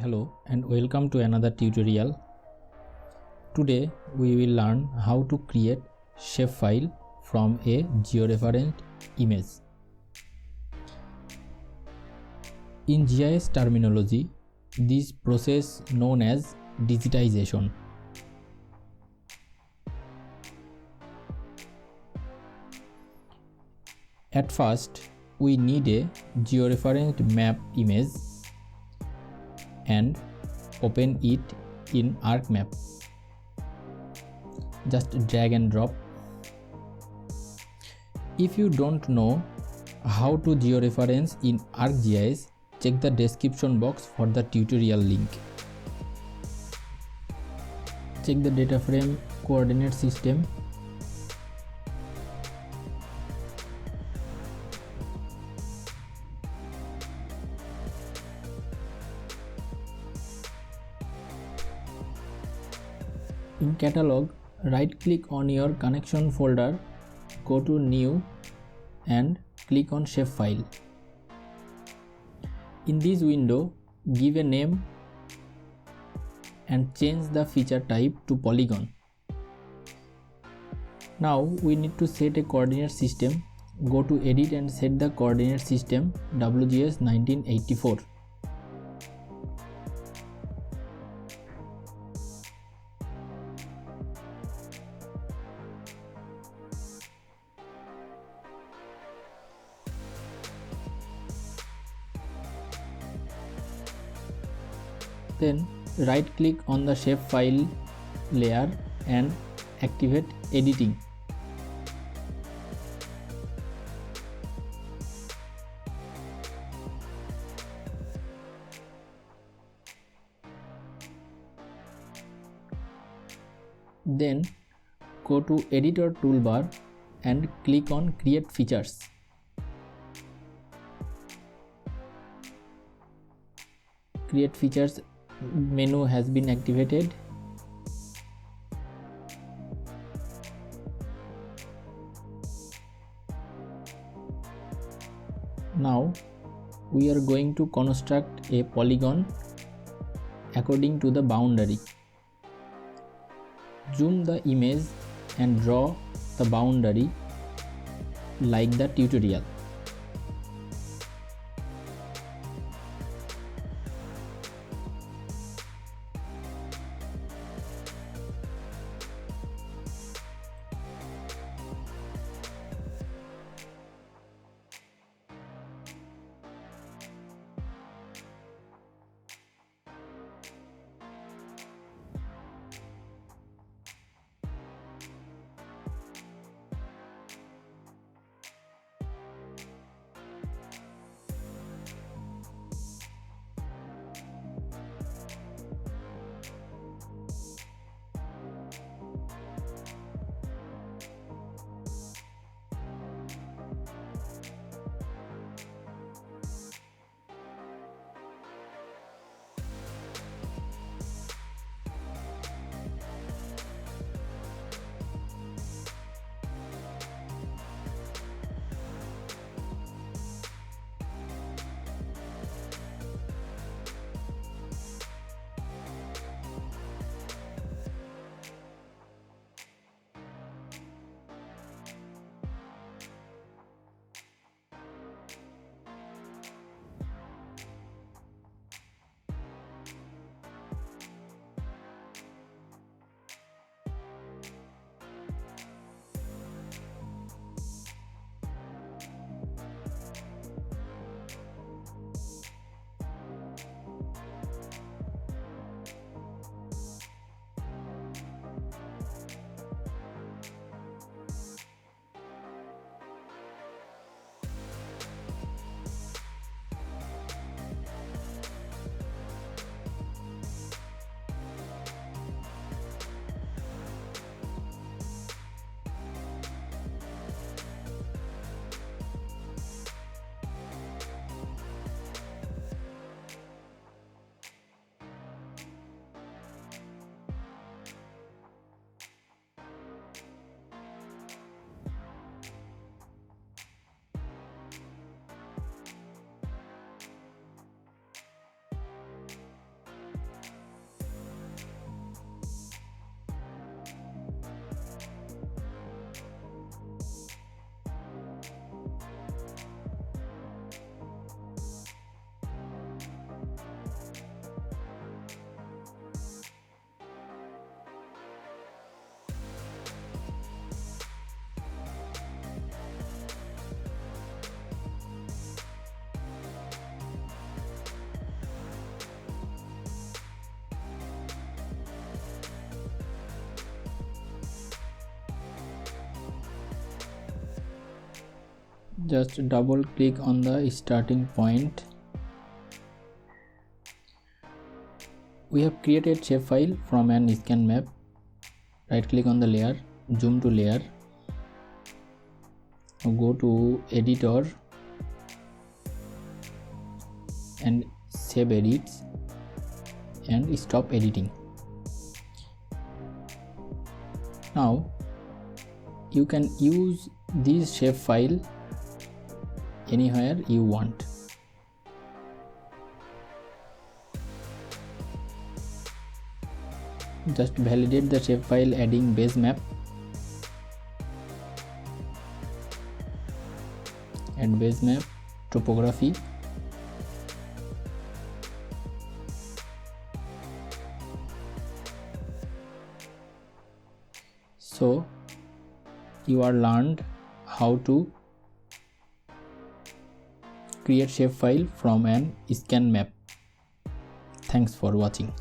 Hello and welcome to another tutorial. Today we will learn how to create shapefile from a georeferenced image. In GIS terminology, this process known as digitization. At first, we need a georeferenced map image and open it in ArcMap. Just drag and drop. If you don't know how to georeference in ArcGIS, check the description box for the tutorial link. Check the data frame coordinate system. In catalog, right click on your connection folder, go to new and click on shapefile. In this window, give a name and change the feature type to polygon. Now we need to set a coordinate system. Go to edit and set the coordinate system WGS 1984. Then right click on the shapefile layer and activate editing. Then go to editor toolbar and click on create features. Create features menu has been activated. Now we are going to construct a polygon according to the boundary. Zoom the image and draw the boundary like the tutorial. Just double click on the starting point. We have created shapefile from an scan map. Right click on the layer, zoom to layer, go to editor and save edits and stop editing. Now you can use this shapefile anywhere you want. Just validate the shapefile adding Basemap. Add Basemap, topography, so you are learned how to create shapefile from an scan map. Thanks for watching.